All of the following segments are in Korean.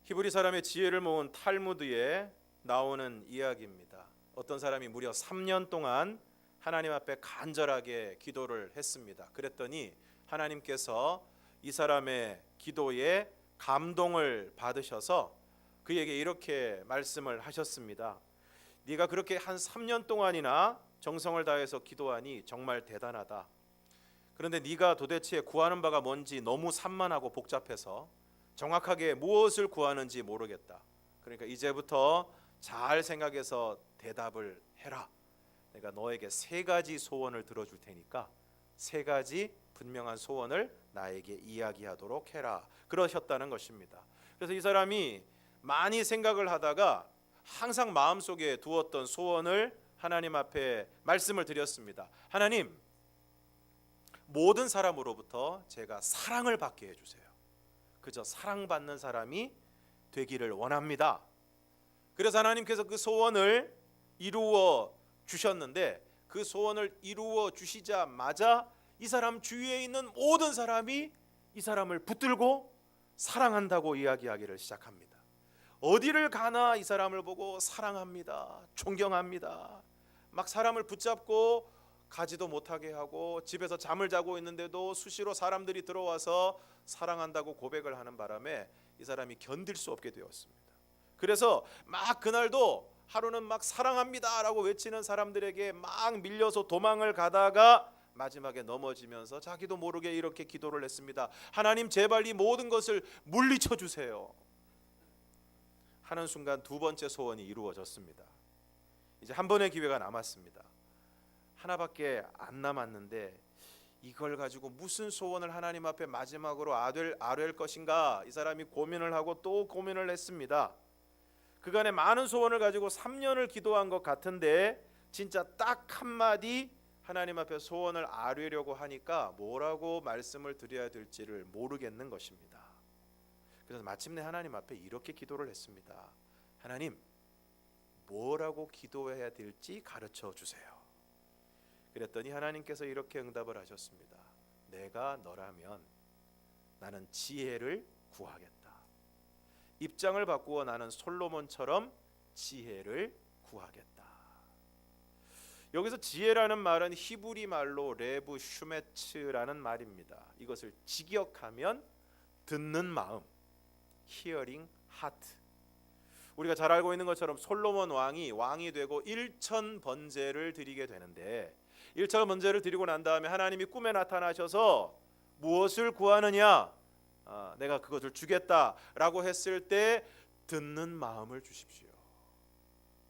히브리 사람의 지혜를 모은 탈무드에 나오는 이야기입니다. 어떤 사람이 무려 3년 동안 하나님 앞에 간절하게 기도를 했습니다. 그랬더니 하나님께서 이 사람의 기도에 감동을 받으셔서 그에게 이렇게 말씀을 하셨습니다. 네가 그렇게 한 3년 동안이나 정성을 다해서 기도하니 정말 대단하다. 그런데 네가 도대체 구하는 바가 뭔지 너무 산만하고 복잡해서 정확하게 무엇을 구하는지 모르겠다. 그러니까 이제부터 잘 생각해서 대답을 해라. 내가 너에게 3가지 소원을 들어줄 테니까 3가지 분명한 소원을 나에게 이야기하도록 해라. 그러셨다는 것입니다. 그래서 이 사람이 많이 생각을 하다가 항상 마음속에 두었던 소원을 하나님 앞에 말씀을 드렸습니다. 하나님, 모든 사람으로부터 제가 사랑을 받게 해주세요. 그저 사랑받는 사람이 되기를 원합니다. 그래서 하나님께서 그 소원을 이루어 주셨는데 그 소원을 이루어 주시자마자 이 사람 주위에 있는 모든 사람이 이 사람을 붙들고 사랑한다고 이야기하기를 시작합니다. 어디를 가나 이 사람을 보고 사랑합니다. 존경합니다. 막 사람을 붙잡고 가지도 못하게 하고 집에서 잠을 자고 있는데도 수시로 사람들이 들어와서 사랑한다고 고백을 하는 바람에 이 사람이 견딜 수 없게 되었습니다. 그래서 막 그날도 하루는 막 사랑합니다라고 외치는 사람들에게 막 밀려서 도망을 가다가 마지막에 넘어지면서 자기도 모르게 이렇게 기도를 했습니다. 하나님, 제발 이 모든 것을 물리쳐 주세요. 하는 순간 2번째 소원이 이루어졌습니다. 이제 한 번의 기회가 남았습니다. 하나밖에 안 남았는데 이걸 가지고 무슨 소원을 하나님 앞에 마지막으로 아뢰할 것인가, 이 사람이 고민을 하고 또 고민을 했습니다. 그간에 많은 소원을 가지고 3년을 기도한 것 같은데 진짜 딱 한마디 하나님 앞에 소원을 아뢰려고 하니까 뭐라고 말씀을 드려야 될지를 모르겠는 것입니다. 그래서 마침내 하나님 앞에 이렇게 기도를 했습니다. 하나님, 뭐라고 기도해야 될지 가르쳐 주세요. 그랬더니 하나님께서 이렇게 응답을 하셨습니다. 내가 너라면 나는 지혜를 구하겠다. 입장을 바꾸어 나는 솔로몬처럼 지혜를 구하겠다. 여기서 지혜라는 말은 히브리 말로 레브 슈메츠라는 말입니다. 이것을 직역하면 듣는 마음, hearing heart. 우리가 잘 알고 있는 것처럼 솔로몬 왕이 되고 1천 번제를 드리게 되는데 1천 번제를 드리고 난 다음에 하나님이 꿈에 나타나셔서 무엇을 구하느냐, 내가 그것을 주겠다라고 했을 때 듣는 마음을 주십시오.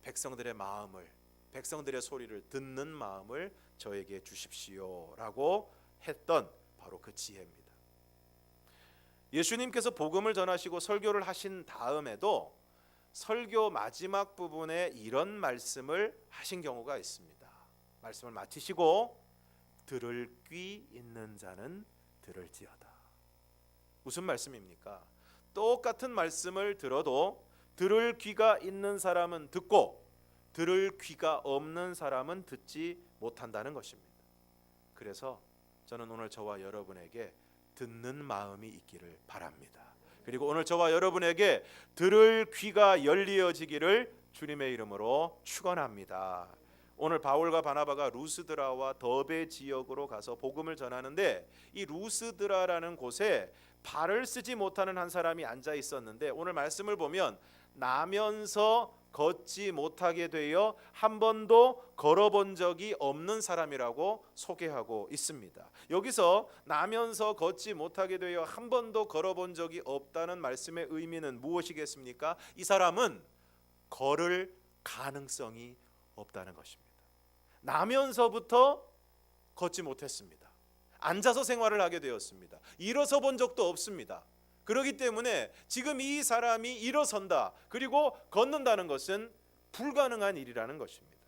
백성들의 마음을, 백성들의 소리를 듣는 마음을 저에게 주십시오라고 했던 바로 그 지혜입니다. 예수님께서 복음을 전하시고 설교를 하신 다음에도 설교 마지막 부분에 이런 말씀을 하신 경우가 있습니다. 말씀을 마치시고 들을 귀 있는 자는 들을지어다. 무슨 말씀입니까? 똑같은 말씀을 들어도 들을 귀가 있는 사람은 듣고 들을 귀가 없는 사람은 듣지 못한다는 것입니다. 그래서 저는 오늘 저와 여러분에게 듣는 마음이 있기를 바랍니다. 그리고 오늘 저와 여러분에게 들을 귀가 열리어지기를 주님의 이름으로 축원합니다. 오늘 바울과 바나바가 루스드라와 더베 지역으로 가서 복음을 전하는데 이 루스드라라는 곳에 발을 쓰지 못하는 한 사람이 앉아 있었는데 오늘 말씀을 보면 나면서 걷지 못하게 되어 한 번도 걸어본 적이 없는 사람이라고 소개하고 있습니다. 여기서 나면서 걷지 못하게 되어 한 번도 걸어본 적이 없다는 말씀의 의미는 무엇이겠습니까? 이 사람은 걸을 가능성이 없다는 것입니다. 나면서부터 걷지 못했습니다. 앉아서 생활을 하게 되었습니다. 일어서 본 적도 없습니다. 그렇기 때문에 지금 이 사람이 일어선다 그리고 걷는다는 것은 불가능한 일이라는 것입니다.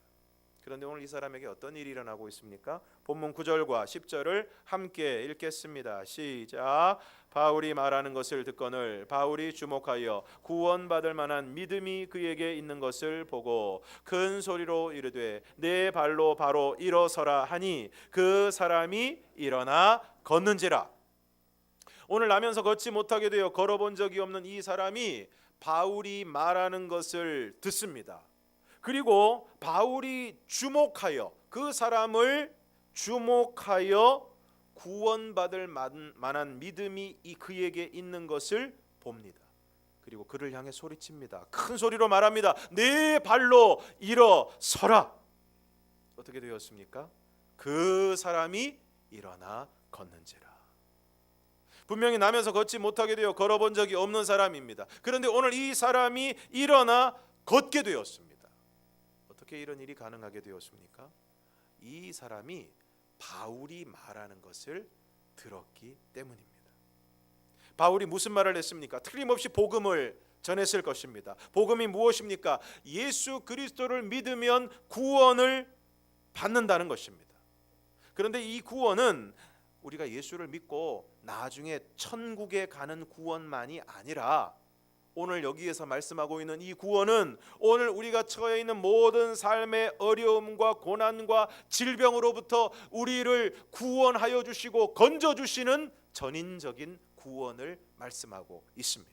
그런데 오늘 이 사람에게 어떤 일이 일어나고 있습니까? 본문 9절과 10절을 함께 읽겠습니다. 시작. 바울이 말하는 것을 듣거늘 바울이 주목하여 구원받을 만한 믿음이 그에게 있는 것을 보고 큰 소리로 이르되 내 발로 바로 일어서라 하니 그 사람이 일어나 걷는지라. 오늘 나면서 걷지 못하게 되어 걸어본 적이 없는 이 사람이 바울이 말하는 것을 듣습니다. 그리고 바울이 주목하여 그 사람을 주목하여 구원받을 만한 믿음이 그에게 있는 것을 봅니다. 그리고 그를 향해 소리칩니다. 큰 소리로 말합니다. 내 발로 일어서라. 어떻게 되었습니까? 그 사람이 일어나 걷는지라. 분명히 나면서 걷지 못하게 되어 걸어본 적이 없는 사람입니다. 그런데 오늘 이 사람이 일어나 걷게 되었습니다. 어떻게 이런 일이 가능하게 되었습니까? 이 사람이 바울이 말하는 것을 들었기 때문입니다. 바울이 무슨 말을 했습니까? 틀림없이 복음을 전했을 것입니다. 복음이 무엇입니까? 예수 그리스도를 믿으면 구원을 받는다는 것입니다. 그런데 이 구원은 우리가 예수를 믿고 나중에 천국에 가는 구원만이 아니라 오늘 여기에서 말씀하고 있는 이 구원은 오늘 우리가 처해 있는 모든 삶의 어려움과 고난과 질병으로부터 우리를 구원하여 주시고 건져 주시는 전인적인 구원을 말씀하고 있습니다.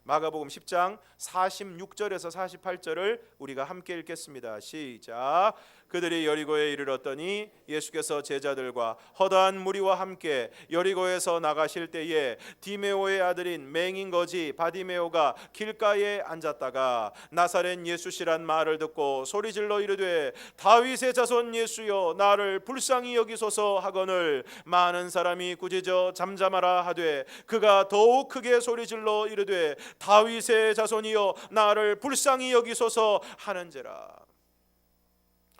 마가복음 10장 46절에서 48절을 우리가 함께 읽겠습니다. 시작. 그들이 여리고에 이르렀더니 예수께서 제자들과 허다한 무리와 함께 여리고에서 나가실 때에 디메오의 아들인 맹인 거지 바디메오가 길가에 앉았다가 나사렛 예수시란 말을 듣고 소리질러 이르되 다윗의 자손 예수여 나를 불쌍히 여기소서 하거늘 많은 사람이 꾸짖어 잠잠하라 하되 그가 더욱 크게 소리질러 이르되 다윗의 자손이여 나를 불쌍히 여기소서 하는지라.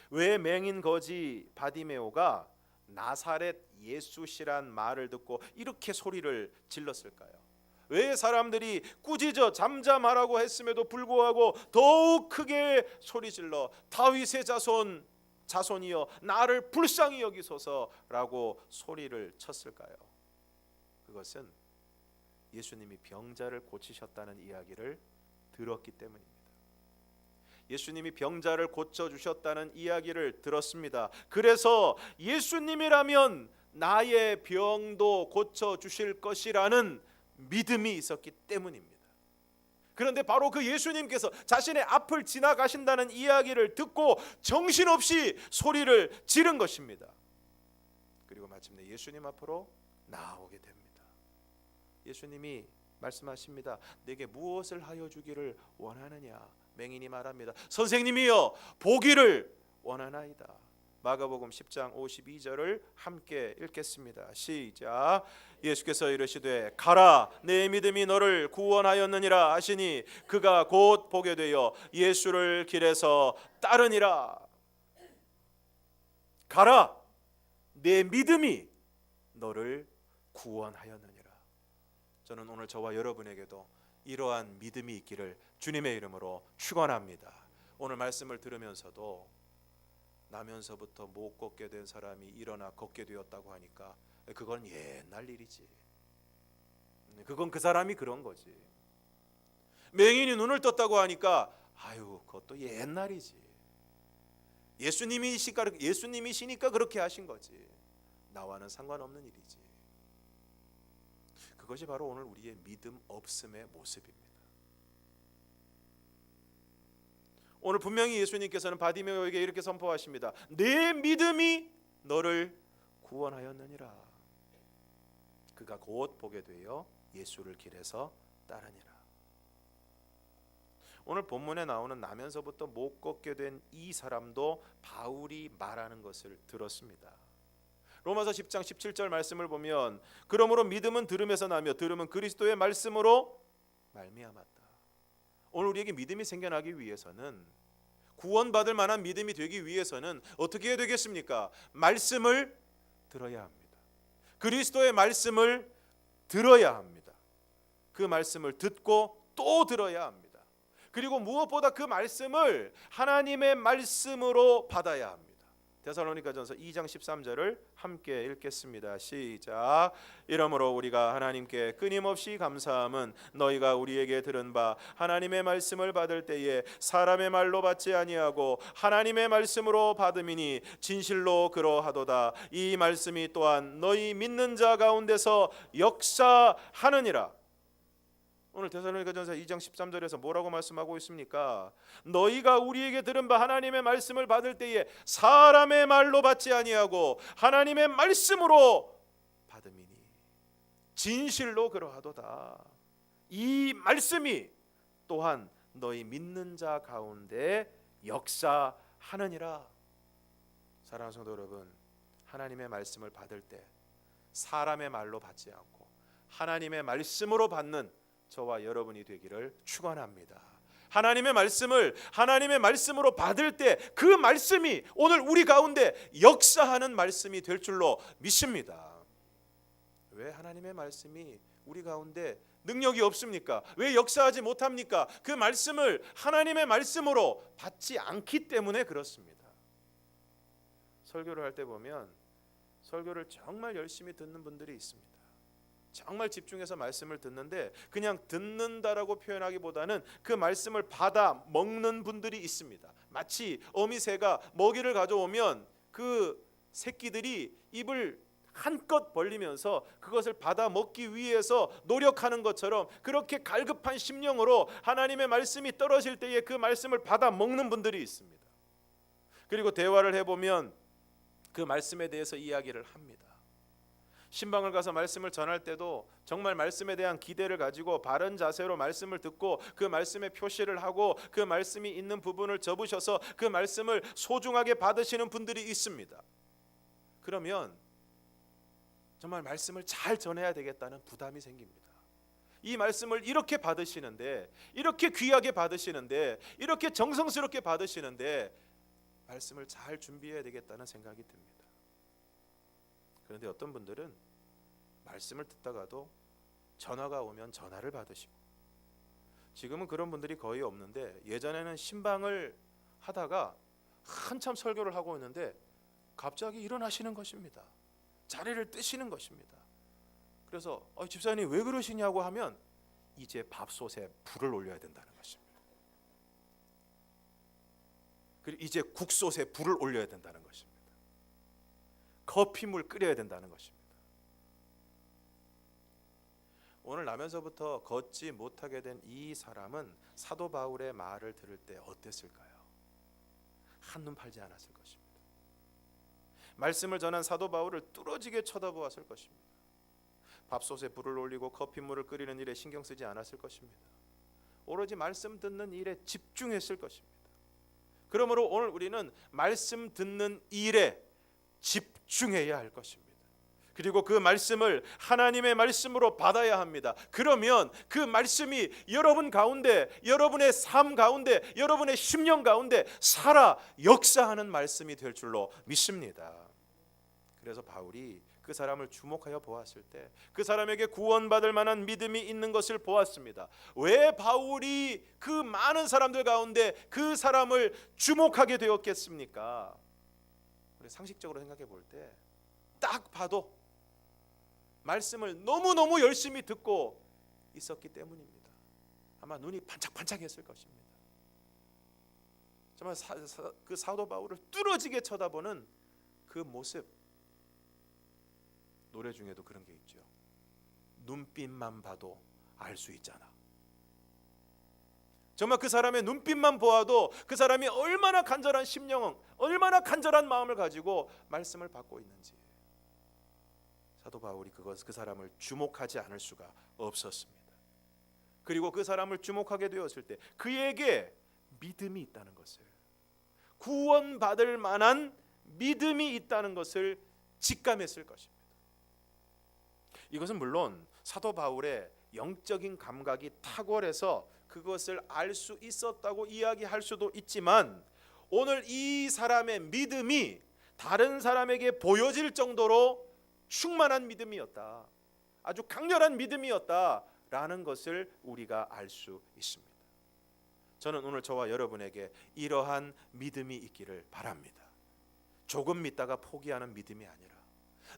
왜 맹인 거지 바디메오가 나사렛 예수시란 말을 듣고 이렇게 소리를 질렀을까요? 왜 사람들이 꾸짖어 잠잠하라고 했음에도 불구하고 더욱 크게 소리질러 다윗의 자손이여 나를 불쌍히 여기소서라고 소리를 쳤을까요? 그것은 예수님이 병자를 고치셨다는 이야기를 들었기 때문입니다. 예수님이 병자를 고쳐주셨다는 이야기를 들었습니다. 그래서 예수님이라면 나의 병도 고쳐주실 것이라는 믿음이 있었기 때문입니다. 그런데 바로 그 예수님께서 자신의 앞을 지나가신다는 이야기를 듣고 정신없이 소리를 지른 것입니다. 그리고 마침내 예수님 앞으로 나오게 됩니다. 예수님이 말씀하십니다. 내게 무엇을 하여 주기를 원하느냐? 맹인이 말합니다. 선생님이여 보기를 원하나이다. 마가복음 10장 52절을 함께 읽겠습니다. 시작. 예수께서 이르시되 가라 내 믿음이 너를 구원하였느니라 하시니 그가 곧 보게 되어 예수를 길에서 따르니라. 가라 내 믿음이 너를 구원하였느니라. 저는 오늘 저와 여러분에게도 이러한 믿음이 있기를 주님의 이름으로 축원합니다. 오늘 말씀을 들으면서도 나면서부터 못 걷게 된 사람이 일어나 걷게 되었다고 하니까 그건 옛날 일이지. 그건 그 사람이 그런 거지. 맹인이 눈을 떴다고 하니까 아유 그것도 옛날이지. 예수님이시니까 그렇게 하신 거지. 나와는 상관없는 일이지. 그것이 바로 오늘 우리의 믿음 없음의 모습입니다. 오늘 분명히 예수님께서는 바디메오에게 이렇게 선포하십니다. 내 믿음이 너를 구원하였느니라. 그가 곧 보게 되어 예수를 길에서 따르니라. 오늘 본문에 나오는 나면서부터 못 걷게 된 이 사람도 바울이 말하는 것을 들었습니다. 로마서 10장 17절 말씀을 보면 그러므로 믿음은 들음에서 나며 들음은 그리스도의 말씀으로 말미암았다. 오늘 우리에게 믿음이 생겨나기 위해서는 구원받을 만한 믿음이 되기 위해서는 어떻게 해야 되겠습니까? 말씀을 들어야 합니다. 그리스도의 말씀을 들어야 합니다. 그 말씀을 듣고 또 들어야 합니다. 그리고 무엇보다 그 말씀을 하나님의 말씀으로 받아야 합니다. 데살로니가전서 2장 13절을 함께 읽겠습니다. 시작. 이러므로 우리가 하나님께 끊임없이 감사함은 너희가 우리에게 들은 바 하나님의 말씀을 받을 때에 사람의 말로 받지 아니하고 하나님의 말씀으로 받음이니 진실로 그러하도다. 이 말씀이 또한 너희 믿는 자 가운데서 역사하느니라. 오늘 데살로니가전서 2장 13절에서 뭐라고 말씀하고 있습니까? 너희가 우리에게 들은 바 하나님의 말씀을 받을 때에 사람의 말로 받지 아니하고 하나님의 말씀으로 받음이니 진실로 그러하도다. 이 말씀이 또한 너희 믿는 자 가운데 역사하느니라. 사랑하는 성도 여러분, 하나님의 말씀을 받을 때 사람의 말로 받지 않고 하나님의 말씀으로 받는 저와 여러분이 되기를 축원합니다. 하나님의 말씀을 하나님의 말씀으로 받을 때 그 말씀이 오늘 우리 가운데 역사하는 말씀이 될 줄로 믿습니다. 왜 하나님의 말씀이 우리 가운데 능력이 없습니까? 왜 역사하지 못합니까? 그 말씀을 하나님의 말씀으로 받지 않기 때문에 그렇습니다. 설교를 할 때 보면 설교를 정말 열심히 듣는 분들이 있습니다. 정말 집중해서 말씀을 듣는데 그냥 듣는다라고 표현하기보다는 그 말씀을 받아 먹는 분들이 있습니다. 마치 어미새가 먹이를 가져오면 그 새끼들이 입을 한껏 벌리면서 그것을 받아 먹기 위해서 노력하는 것처럼 그렇게 갈급한 심령으로 하나님의 말씀이 떨어질 때에 그 말씀을 받아 먹는 분들이 있습니다. 그리고 대화를 해보면 그 말씀에 대해서 이야기를 합니다. 신방을 가서 말씀을 전할 때도 정말 말씀에 대한 기대를 가지고 바른 자세로 말씀을 듣고 그 말씀에 표시를 하고 그 말씀이 있는 부분을 접으셔서 그 말씀을 소중하게 받으시는 분들이 있습니다. 그러면 정말 말씀을 잘 전해야 되겠다는 부담이 생깁니다. 이 말씀을 이렇게 받으시는데, 이렇게 귀하게 받으시는데, 이렇게 정성스럽게 받으시는데 말씀을 잘 준비해야 되겠다는 생각이 듭니다. 그런데 어떤 분들은 말씀을 듣다가도 전화가 오면 전화를 받으시고, 지금은 그런 분들이 거의 없는데 예전에는 신방을 하다가 한참 설교를 하고 있는데 갑자기 일어나시는 것입니다. 자리를 뜨시는 것입니다. 그래서 집사님 왜 그러시냐고 하면 이제 밥솥에 불을 올려야 된다는 것입니다. 그리고 이제 국솥에 불을 올려야 된다는 것입니다. 커피물 끓여야 된다는 것입니다. 오늘 나면서부터 걷지 못하게 된 이 사람은 사도 바울의 말을 들을 때 어땠을까요? 한눈 팔지 않았을 것입니다. 말씀을 전한 사도 바울을 뚫어지게 쳐다보았을 것입니다. 밥솥에 불을 올리고 커피물을 끓이는 일에 신경 쓰지 않았을 것입니다. 오로지 말씀 듣는 일에 집중했을 것입니다. 그러므로 오늘 우리는 말씀 듣는 일에 집중해야 할 것입니다. 그리고 그 말씀을 하나님의 말씀으로 받아야 합니다. 그러면 그 말씀이 여러분 가운데, 여러분의 삶 가운데, 여러분의 심령 가운데 살아 역사하는 말씀이 될 줄로 믿습니다. 그래서 바울이 그 사람을 주목하여 보았을 때 그 사람에게 구원받을 만한 믿음이 있는 것을 보았습니다. 왜 바울이 그 많은 사람들 가운데 그 사람을 주목하게 되었겠습니까? 우리 상식적으로 생각해 볼 때 딱 봐도 말씀을 너무너무 열심히 듣고 있었기 때문입니다. 아마 눈이 반짝반짝했을 것입니다. 정말 그 사도 바울을 뚫어지게 쳐다보는 그 모습, 노래 중에도 그런 게 있죠. 눈빛만 봐도 알 수 있잖아. 정말 그 사람의 눈빛만 보아도 그 사람이 얼마나 간절한 심령, 얼마나 간절한 마음을 가지고 말씀을 받고 있는지 사도 바울이 그 사람을 주목하지 않을 수가 없었습니다. 그리고 그 사람을 주목하게 되었을 때 그에게 믿음이 있다는 것을, 구원받을 만한 믿음이 있다는 것을 직감했을 것입니다. 이것은 물론 사도 바울의 영적인 감각이 탁월해서 그것을 알 수 있었다고 이야기할 수도 있지만, 오늘 이 사람의 믿음이 다른 사람에게 보여질 정도로 충만한 믿음이었다, 아주 강렬한 믿음이었다라는 것을 우리가 알 수 있습니다. 저는 오늘 저와 여러분에게 이러한 믿음이 있기를 바랍니다. 조금 믿다가 포기하는 믿음이 아니라,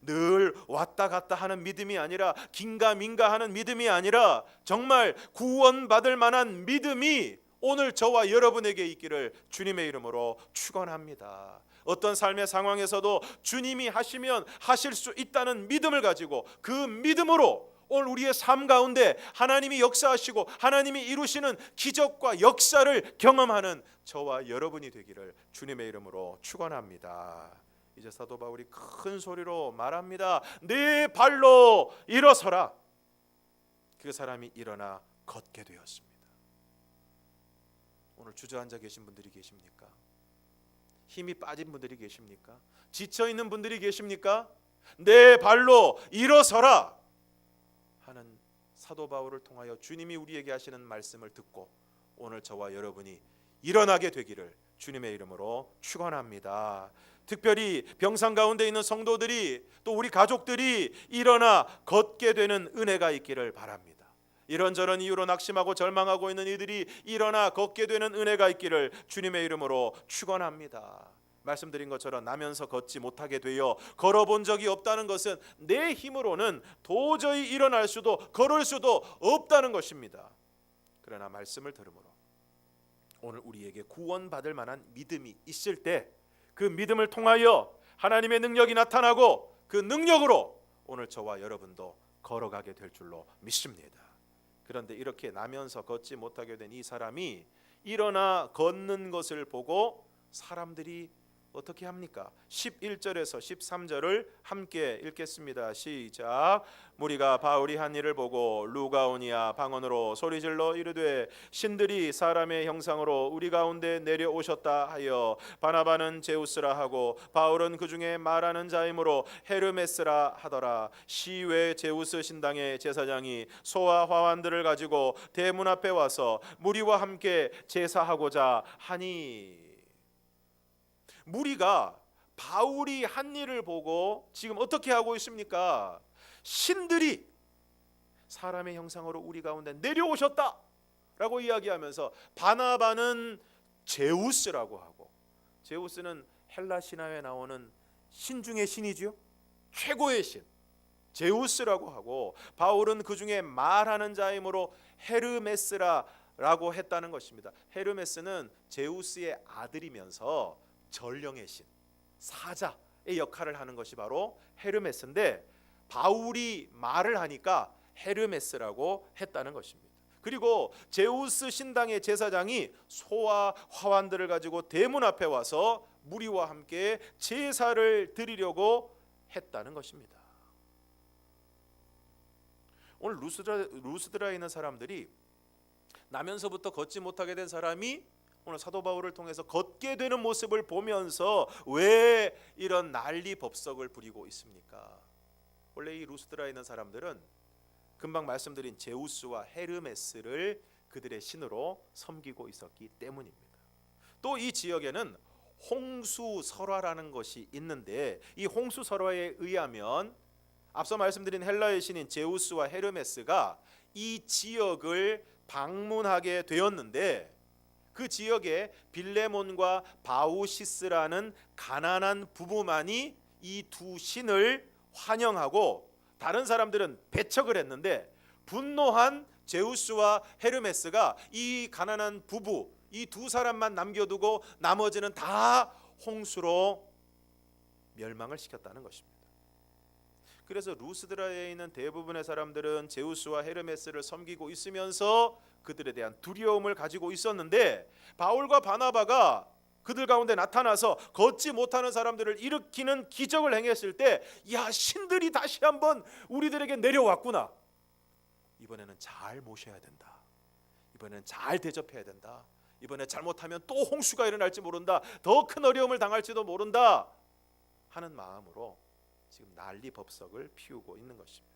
늘 왔다 갔다 하는 믿음이 아니라, 긴가민가 하는 믿음이 아니라 정말 구원받을 만한 믿음이 오늘 저와 여러분에게 있기를 주님의 이름으로 축원합니다. 어떤 삶의 상황에서도 주님이 하시면 하실 수 있다는 믿음을 가지고 그 믿음으로 오늘 우리의 삶 가운데 하나님이 역사하시고 하나님이 이루시는 기적과 역사를 경험하는 저와 여러분이 되기를 주님의 이름으로 축원합니다. 이제 사도 바울이 큰 소리로 말합니다. 네 발로 일어서라. 그 사람이 일어나 걷게 되었습니다. 오늘 주저앉아 계신 분들이 계십니까? 힘이 빠진 분들이 계십니까? 지쳐 있는 분들이 계십니까? 내 발로 일어서라 하는 사도 바울을 통하여 주님이 우리에게 하시는 말씀을 듣고 오늘 저와 여러분이 일어나게 되기를 주님의 이름으로 축원합니다. 특별히 병상 가운데 있는 성도들이 또 우리 가족들이 일어나 걷게 되는 은혜가 있기를 바랍니다. 이런저런 이유로 낙심하고 절망하고 있는 이들이 일어나 걷게 되는 은혜가 있기를 주님의 이름으로 축원합니다. 말씀드린 것처럼 나면서 걷지 못하게 되어 걸어본 적이 없다는 것은 내 힘으로는 도저히 일어날 수도 걸을 수도 없다는 것입니다. 그러나 말씀을 들으므로 오늘 우리에게 구원받을 만한 믿음이 있을 때 그 믿음을 통하여 하나님의 능력이 나타나고 그 능력으로 오늘 저와 여러분도 걸어가게 될 줄로 믿습니다. 그런데 이렇게 나면서 걷지 못하게 된 이 사람이 일어나 걷는 것을 보고 사람들이 어떻게 합니까? 11절에서 13절을 함께 읽겠습니다. 시작. 무리가 바울이 한 일을 보고 루가오니아 방언으로 소리질러 이르되 신들이 사람의 형상으로 우리 가운데 내려오셨다 하여 바나바는 제우스라 하고 바울은 그 중에 말하는 자이므로 헤르메스라 하더라. 시외 제우스 신당의 제사장이 소와 화환들을 가지고 대문 앞에 와서 무리와 함께 제사하고자 하니. 무리가 바울이 한 일을 보고 지금 어떻게 하고 있습니까? 신들이 사람의 형상으로 우리 가운데 내려오셨다 라고 이야기하면서 바나바는 제우스라고 하고, 제우스는 헬라 신화에 나오는 신 중의 신이죠. 최고의 신 제우스라고 하고, 바울은 그 중에 말하는 자이므로 헤르메스라고 했다는 것입니다. 헤르메스는 제우스의 아들이면서 전령의 신, 사자의 역할을 하는 것이 바로 헤르메스인데 바울이 말을 하니까 헤르메스라고 했다는 것입니다. 그리고 제우스 신당의 제사장이 소와 화환들을 가지고 대문 앞에 와서 무리와 함께 제사를 드리려고 했다는 것입니다. 오늘 루스드라에 있는 사람들이 나면서부터 걷지 못하게 된 사람이 오늘 사도 바울을 통해서 걷게 되는 모습을 보면서 왜 이런 난리 법석을 부리고 있습니까? 원래 이 루스드라에 있는 사람들은 금방 말씀드린 제우스와 헤르메스를 그들의 신으로 섬기고 있었기 때문입니다. 또 이 지역에는 홍수설화라는 것이 있는데 이 홍수설화에 의하면 앞서 말씀드린 헬라의 신인 제우스와 헤르메스가 이 지역을 방문하게 되었는데 그 지역에 빌레몬과 바우시스라는 가난한 부부만이 이 두 신을 환영하고 다른 사람들은 배척을 했는데 분노한 제우스와 헤르메스가 이 가난한 부부 이 두 사람만 남겨두고 나머지는 다 홍수로 멸망을 시켰다는 것입니다. 그래서 루스드라에 있는 대부분의 사람들은 제우스와 헤르메스를 섬기고 있으면서 그들에 대한 두려움을 가지고 있었는데 바울과 바나바가 그들 가운데 나타나서 걷지 못하는 사람들을 일으키는 기적을 행했을 때, 야, 신들이 다시 한번 우리들에게 내려왔구나. 이번에는 잘 모셔야 된다. 이번에는 잘 대접해야 된다. 이번에 잘못하면 또 홍수가 일어날지 모른다. 더 큰 어려움을 당할지도 모른다 하는 마음으로 지금 난리 법석을 피우고 있는 것입니다.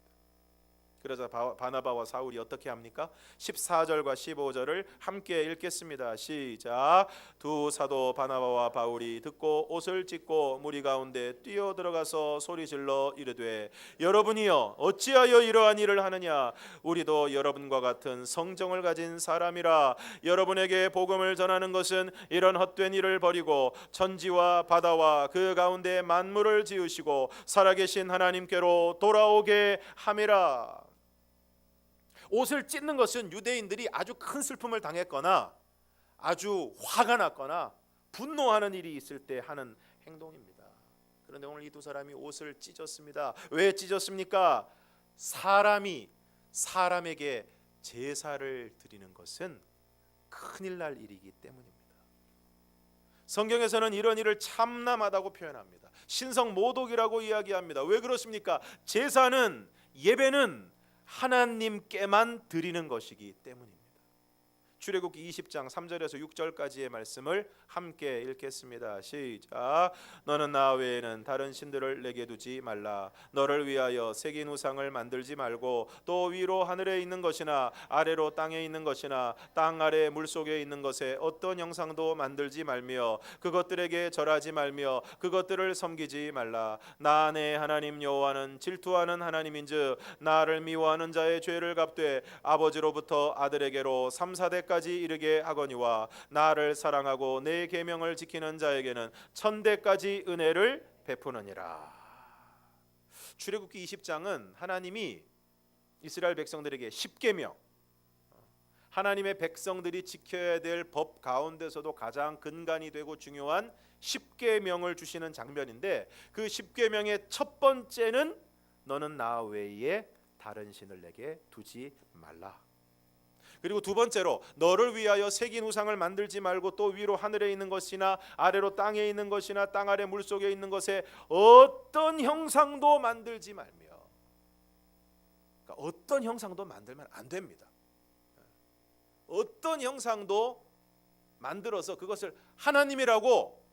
그래서 바나바와 사울이 어떻게 합니까? 14절과 15절을 함께 읽겠습니다. 시작. 두 사도 바나바와 바울이 듣고 옷을 찢고 무리 가운데 뛰어들어가서 소리질러 이르되 여러분이여 어찌하여 이러한 일을 하느냐? 우리도 여러분과 같은 성정을 가진 사람이라. 여러분에게 복음을 전하는 것은 이런 헛된 일을 버리고 천지와 바다와 그 가운데 만물을 지으시고 살아계신 하나님께로 돌아오게 함이라. 옷을 찢는 것은 유대인들이 아주 큰 슬픔을 당했거나 아주 화가 났거나 분노하는 일이 있을 때 하는 행동입니다. 그런데 오늘 이 두 사람이 옷을 찢었습니다. 왜 찢었습니까? 사람이 사람에게 제사를 드리는 것은 큰일 날 일이기 때문입니다. 성경에서는 이런 일을 참남하다고 표현합니다. 신성모독이라고 이야기합니다. 왜 그렇습니까? 제사는, 예배는 하나님께만 드리는 것이기 때문입니다. 출애굽기 20장 3절에서 6절까지의 말씀을 함께 읽겠습니다. 시작. 너는 나 외에는 다른 신들을 내게 두지 말라. 너를 위하여 새긴 우상을 만들지 말고 또 위로 하늘에 있는 것이나 아래로 땅에 있는 것이나 땅 아래 물속에 있는 것에 어떤 형상도 만들지 말며 그것들에게 절하지 말며 그것들을 섬기지 말라. 나 내 하나님 여호와는 질투하는 하나님인즉 나를 미워하는 자의 죄를 갚되 아버지로부터 아들에게로 3, 4대까지 이르게 하거니와 나를 사랑하고 내 계명을 지키는 자에게는 1000대까지 은혜를 베푸느니라. 출애굽기 20장은 하나님이 이스라엘 백성들에게 10계명, 하나님의 백성들이 지켜야 될 법 가운데서도 가장 근간이 되고 중요한 10계명을 주시는 장면인데, 그 10계명의 첫 번째는 너는 나 외에 다른 신을 내게 두지 말라. 그리고 두 번째로 너를 위하여 새긴 우상을 만들지 말고 또 위로 하늘에 있는 것이나 아래로 땅에 있는 것이나 땅 아래 물속에 있는 것에 어떤 형상도 만들지 말며, 그러니까 어떤 형상도 만들면 안 됩니다. 어떤 형상도 만들어서 그것을 하나님이라고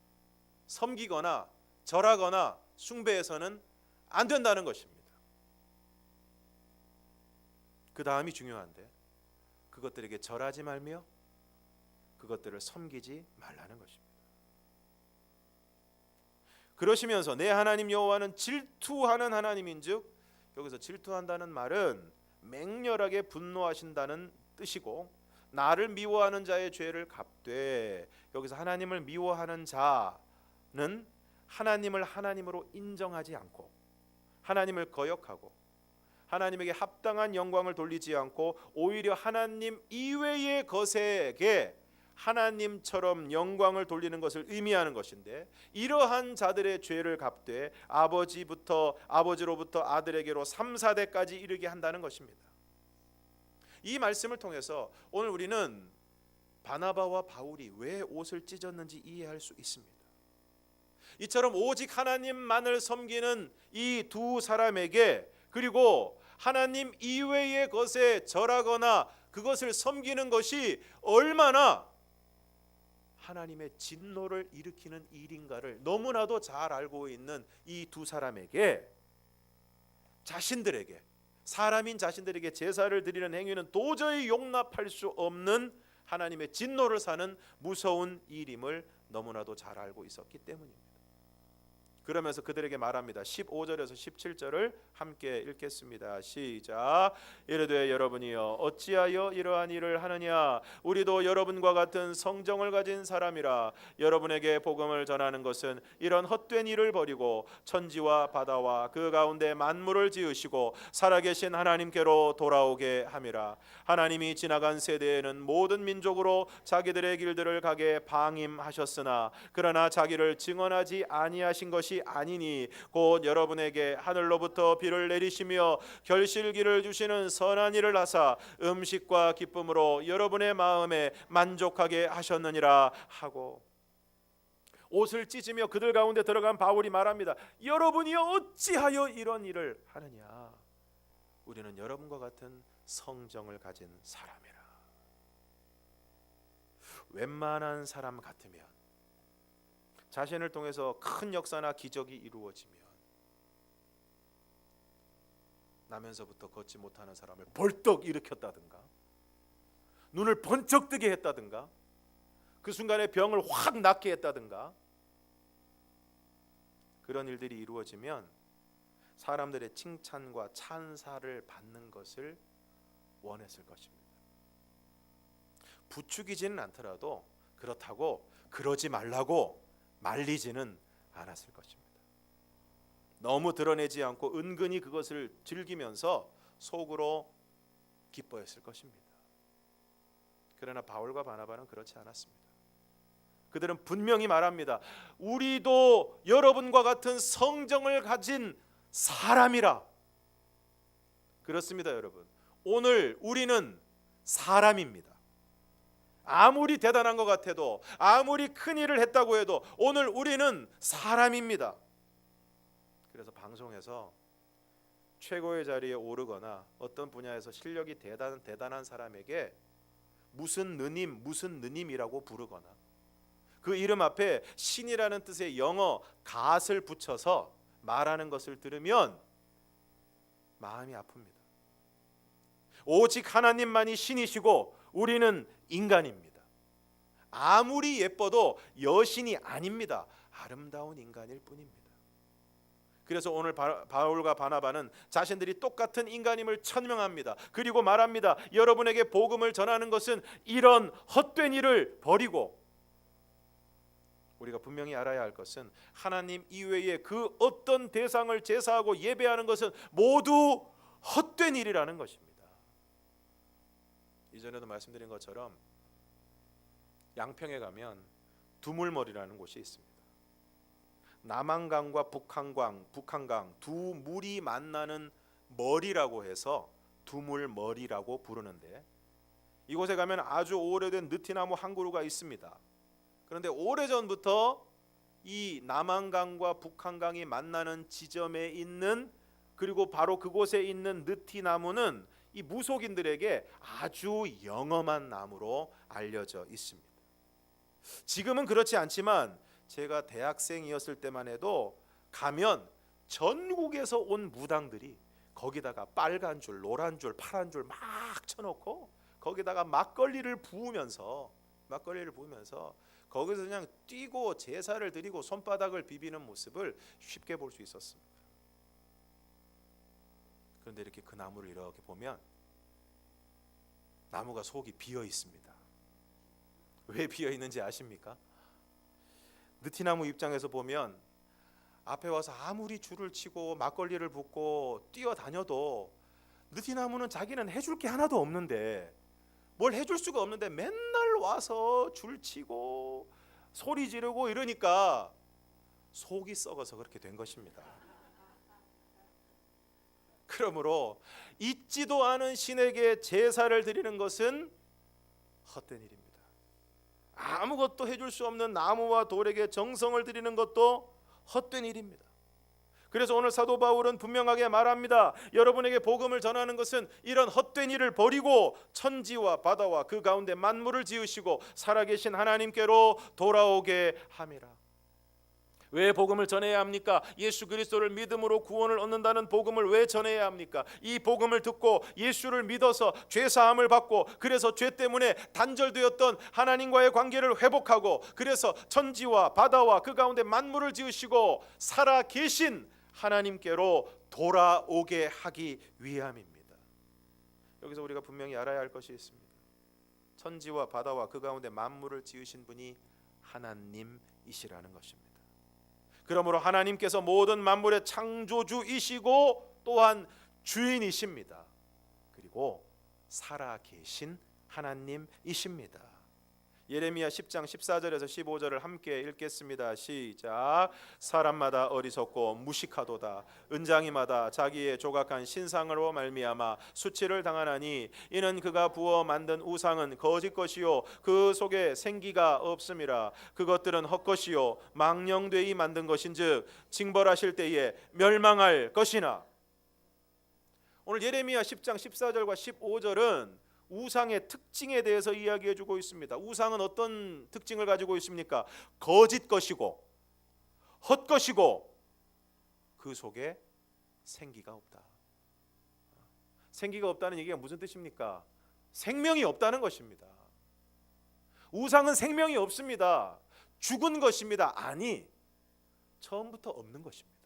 섬기거나 절하거나 숭배해서는 안 된다는 것입니다. 그 다음이 중요한데, 그것들에게 절하지 말며 그것들을 섬기지 말라는 것입니다. 그러시면서 내 하나님 여호와는 질투하는 하나님인즉, 여기서 질투한다는 말은 맹렬하게 분노하신다는 뜻이고, 나를 미워하는 자의 죄를 갚되, 여기서 하나님을 미워하는 자는 하나님을 하나님으로 인정하지 않고 하나님을 거역하고 하나님에게 합당한 영광을 돌리지 않고 오히려 하나님 이외의 것에게 하나님처럼 영광을 돌리는 것을 의미하는 것인데, 이러한 자들의 죄를 갚되 아버지로부터 아들에게로 3, 4대까지 이르게 한다는 것입니다. 이 말씀을 통해서 오늘 우리는 바나바와 바울이 왜 옷을 찢었는지 이해할 수 있습니다. 이처럼 오직 하나님만을 섬기는 이 두 사람에게, 그리고 하나님 이외의 것에 절하거나 그것을 섬기는 것이 얼마나 하나님의 진노를 일으키는 일인가를 너무나도 잘 알고 있는 이 두 사람에게, 자신들에게, 사람인 자신들에게 제사를 드리는 행위는 도저히 용납할 수 없는 하나님의 진노를 사는 무서운 일임을 너무나도 잘 알고 있었기 때문입니다. 그러면서 그들에게 말합니다. 15절에서 17절을 함께 읽겠습니다. 시작. 이르되 여러분이여 어찌하여 이러한 일을 하느냐? 우리도 여러분과 같은 성정을 가진 사람이라. 여러분에게 복음을 전하는 것은 이런 헛된 일을 버리고 천지와 바다와 그 가운데 만물을 지으시고 살아계신 하나님께로 돌아오게 함이라. 하나님이 지나간 세대에는 모든 민족으로 자기들의 길들을 가게 방임하셨으나 그러나 자기를 증언하지 아니하신 것이 아니니 곧 여러분에게 하늘로부터 비를 내리시며 결실기를 주시는 선한 일을 하사 음식과 기쁨으로 여러분의 마음에 만족하게 하셨느니라 하고, 옷을 찢으며 그들 가운데 들어간 바울이 말합니다. 여러분이 어찌하여 이런 일을 하느냐? 우리는 여러분과 같은 성정을 가진 사람이라. 웬만한 사람 같으면, 자신을 통해서 큰 역사나 기적이 이루어지면 나면서부터 걷지 못하는 사람을 벌떡 일으켰다든가, 눈을 번쩍 뜨게 했다든가, 그 순간에 병을 확 낫게 했다든가, 그런 일들이 이루어지면 사람들의 칭찬과 찬사를 받는 것을 원했을 것입니다. 부추기지는 않더라도 그렇다고 그러지 말라고 말리지는 않았을 것입니다. 너무 드러내지 않고 은근히 그것을 즐기면서 속으로 기뻐했을 것입니다. 그러나 바울과 바나바는 그렇지 않았습니다. 그들은 분명히 말합니다. 우리도 여러분과 같은 성정을 가진 사람이라. 그렇습니다, 여러분. 오늘 우리는 사람입니다. 아무리 대단한 것 같아도, 아무리 큰 일을 했다고 해도 오늘 우리는 사람입니다. 그래서 방송에서 최고의 자리에 오르거나 어떤 분야에서 실력이 대단한 사람에게 무슨 느님이라고 부르거나 그 이름 앞에 신이라는 뜻의 영어 갓을 붙여서 말하는 것을 들으면 마음이 아픕니다. 오직 하나님만이 신이시고 우리는 인간입니다. 아무리 예뻐도 여신이 아닙니다. 아름다운 인간일 뿐입니다. 그래서 오늘 바울과 바나바는 자신들이 똑같은 인간임을 천명합니다. 그리고 말합니다. 여러분에게 복음을 전하는 것은 이런 헛된 일을 버리고, 우리가 분명히 알아야 할 것은 하나님 이외의 그 어떤 대상을 제사하고 예배하는 것은 모두 헛된 일이라는 것입니다. 이전에도 말씀드린 것처럼 양평에 가면 두물머리라는 곳이 있습니다. 남한강과 북한강 두 물이 만나는 머리라고 해서 두물머리라고 부르는데, 이곳에 가면 아주 오래된 느티나무 한 그루가 있습니다. 그런데 오래전부터 이 남한강과 북한강이 만나는 지점에 있는, 그리고 바로 그곳에 있는 느티나무는 이 무속인들에게 아주 영험한 나무로 알려져 있습니다. 지금은 그렇지 않지만 제가 대학생이었을 때만 해도 가면 전국에서 온 무당들이 거기다가 빨간 줄, 노란 줄, 파란 줄 막 쳐놓고 거기다가 막걸리를 부으면서 거기서 그냥 뛰고 제사를 드리고 손바닥을 비비는 모습을 쉽게 볼 수 있었습니다. 그런데 이렇게 그 나무를 이렇게 보면 나무가 속이 비어 있습니다. 왜 비어 있는지 아십니까? 느티나무 입장에서 보면 앞에 와서 아무리 줄을 치고 막걸리를 붓고 뛰어다녀도 느티나무는 자기는 해줄 게 하나도 없는데, 뭘 해줄 수가 없는데 맨날 와서 줄 치고 소리 지르고 이러니까 속이 썩어서 그렇게 된 것입니다. 그러므로 있지도 않은 신에게 제사를 드리는 것은 헛된 일입니다. 아무것도 해줄 수 없는 나무와 돌에게 정성을 드리는 것도 헛된 일입니다. 그래서 오늘 사도 바울은 분명하게 말합니다. 여러분에게 복음을 전하는 것은 이런 헛된 일을 버리고 천지와 바다와 그 가운데 만물을 지으시고 살아계신 하나님께로 돌아오게 함이라. 왜 복음을 전해야 합니까? 예수 그리스도를 믿음으로 구원을 얻는다는 복음을 왜 전해야 합니까? 이 복음을 듣고 예수를 믿어서 죄 사함을 받고, 그래서 죄 때문에 단절되었던 하나님과의 관계를 회복하고, 그래서 천지와 바다와 그 가운데 만물을 지으시고 살아 계신 하나님께로 돌아오게 하기 위함입니다. 여기서 우리가 분명히 알아야 할 것이 있습니다. 천지와 바다와 그 가운데 만물을 지으신 분이 하나님이시라는 것입니다. 그러므로 하나님께서 모든 만물의 창조주이시고 또한 주인이십니다. 그리고 살아계신 하나님이십니다. 예레미야 10장 14절에서 15절을 함께 읽겠습니다. 시작. 사람마다 어리석고 무식하도다. 은장이마다 자기의 조각한 신상으로 말미암아 수치를 당하나니 이는 그가 부어 만든 우상은 거짓 것이요 그 속에 생기가 없음이라. 그것들은 헛것이요 망령되이 만든 것인즉 징벌하실 때에 멸망할 것이나. 오늘 예레미야 10장 14절과 15절은 우상의 특징에 대해서 이야기해 주고 있습니다. 우상은 어떤 특징을 가지고 있습니까? 거짓 것이고 헛것이고 그 속에 생기가 없다. 생기가 없다는 얘기가 무슨 뜻입니까? 생명이 없다는 것입니다. 우상은 생명이 없습니다. 죽은 것입니다. 아니, 처음부터 없는 것입니다.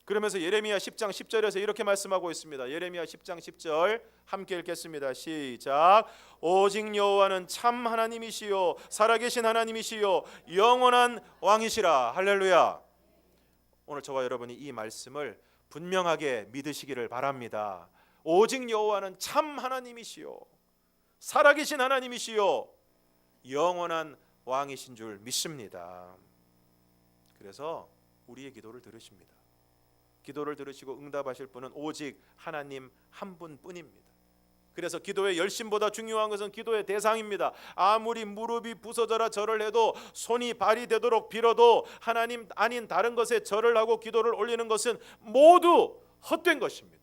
그러면서 예레미야 10장 10절에서 이렇게 말씀하고 있습니다. 예레미야 10장 10절 함께 읽겠습니다. 시작. 오직 여호와는 참 하나님이시요 살아계신 하나님이시요 영원한 왕이시라. 할렐루야. 오늘 저와 여러분이 이 말씀을 분명하게 믿으시기를 바랍니다. 오직 여호와는 참 하나님이시요 살아계신 하나님이시요 영원한 왕이신 줄 믿습니다. 그래서 우리의 기도를 들으십니다. 기도를 들으시고 응답하실 분은 오직 하나님 한 분뿐입니다. 그래서 기도의 열심보다 중요한 것은 기도의 대상입니다. 아무리 무릎이 부서져라 절을 해도 손이 발이 되도록 빌어도 하나님 아닌 다른 것에 절을 하고 기도를 올리는 것은 모두 헛된 것입니다.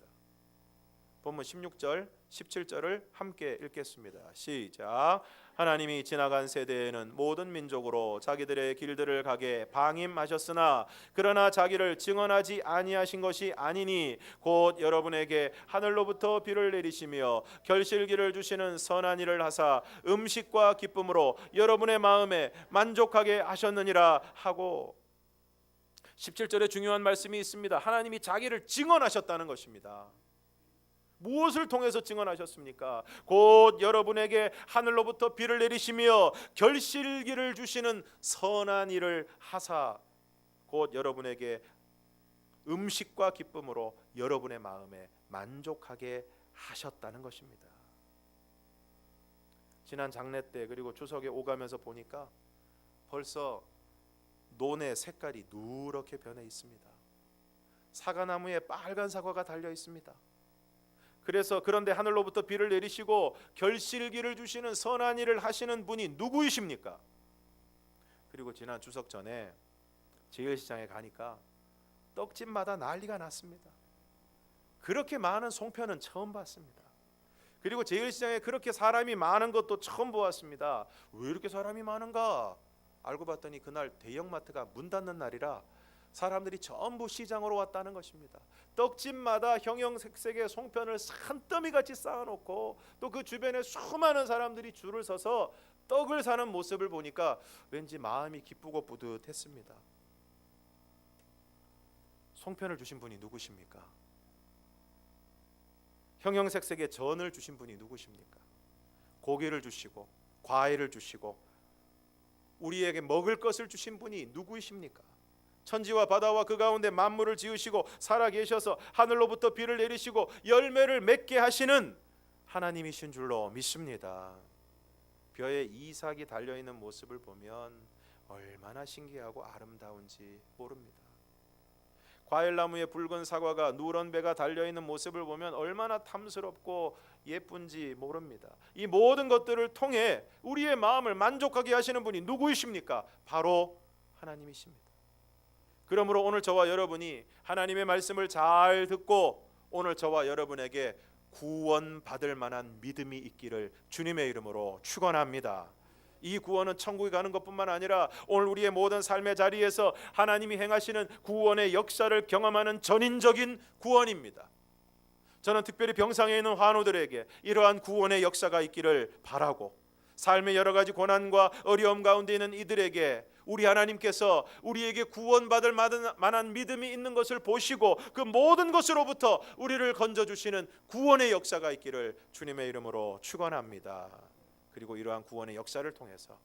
본문 16절 17절을 함께 읽겠습니다. 시작. 하나님이 지나간 세대에는 모든 민족으로 자기들의 길들을 가게 방임하셨으나 그러나 자기를 증언하지 아니하신 것이 아니니 곧 여러분에게 하늘로부터 비를 내리시며 결실기를 주시는 선한 일을 하사 음식과 기쁨으로 여러분의 마음에 만족하게 하셨느니라 하고 17절에 중요한 말씀이 있습니다. 하나님이 자기를 증언하셨다는 것입니다. 무엇을 통해서 증언하셨습니까? 곧 여러분에게 하늘로부터 비를 내리시며 결실기를 주시는 선한 일을 하사 곧 여러분에게 음식과 기쁨으로 여러분의 마음에 만족하게 하셨다는 것입니다. 지난 장례 때 그리고 추석에 오가면서 보니까 벌써 논의 색깔이 누렇게 변해 있습니다. 사과나무에 빨간 사과가 달려 있습니다. 그래서 그런데 하늘로부터 비를 내리시고 결실기를 주시는 선한 일을 하시는 분이 누구이십니까? 그리고 지난 추석 전에 제일시장에 가니까 떡집마다 난리가 났습니다. 그렇게 많은 송편은 처음 봤습니다. 그리고 제일시장에 그렇게 사람이 많은 것도 처음 보았습니다. 왜 이렇게 사람이 많은가? 알고 봤더니 그날 대형마트가 문 닫는 날이라 사람들이 전부 시장으로 왔다는 것입니다. 떡집마다 형형색색의 송편을 산더미 같이 쌓아놓고 또 그 주변에 수많은 사람들이 줄을 서서 떡을 사는 모습을 보니까 왠지 마음이 기쁘고 뿌듯했습니다. 송편을 주신 분이 누구십니까? 형형색색의 전을 주신 분이 누구십니까? 고기를 주시고 과일을 주시고 우리에게 먹을 것을 주신 분이 누구이십니까? 천지와 바다와 그 가운데 만물을 지으시고 살아계셔서 하늘로부터 비를 내리시고 열매를 맺게 하시는 하나님이신 줄로 믿습니다. 벼에 이삭이 달려있는 모습을 보면 얼마나 신기하고 아름다운지 모릅니다. 과일나무에 붉은 사과가 누런 배가 달려있는 모습을 보면 얼마나 탐스럽고 예쁜지 모릅니다. 이 모든 것들을 통해 우리의 마음을 만족하게 하시는 분이 누구이십니까? 바로 하나님이십니다. 그러므로 오늘 저와 여러분이 하나님의 말씀을 잘 듣고 오늘 저와 여러분에게 구원받을 만한 믿음이 있기를 주님의 이름으로 축원합니다. 이 구원은 천국에 가는 것뿐만 아니라 오늘 우리의 모든 삶의 자리에서 하나님이 행하시는 구원의 역사를 경험하는 전인적인 구원입니다. 저는 특별히 병상에 있는 환우들에게 이러한 구원의 역사가 있기를 바라고 삶의 여러 가지 고난과 어려움 가운데 있는 이들에게 우리 하나님께서 우리에게 구원받을 만한 믿음이 있는 것을 보시고 그 모든 것으로부터 우리를 건져주시는 구원의 역사가 있기를 주님의 이름으로 축원합니다. 그리고 이러한 구원의 역사를 통해서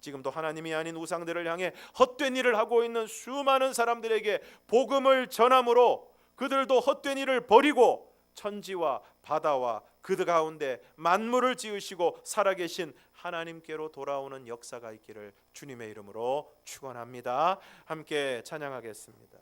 지금도 하나님이 아닌 우상들을 향해 헛된 일을 하고 있는 수많은 사람들에게 복음을 전함으로 그들도 헛된 일을 버리고 천지와 바다와 그 가운데 만물을 지으시고 살아계신 하나님께로 돌아오는 역사가 있기를 주님의 이름으로 축원합니다. 함께 찬양하겠습니다.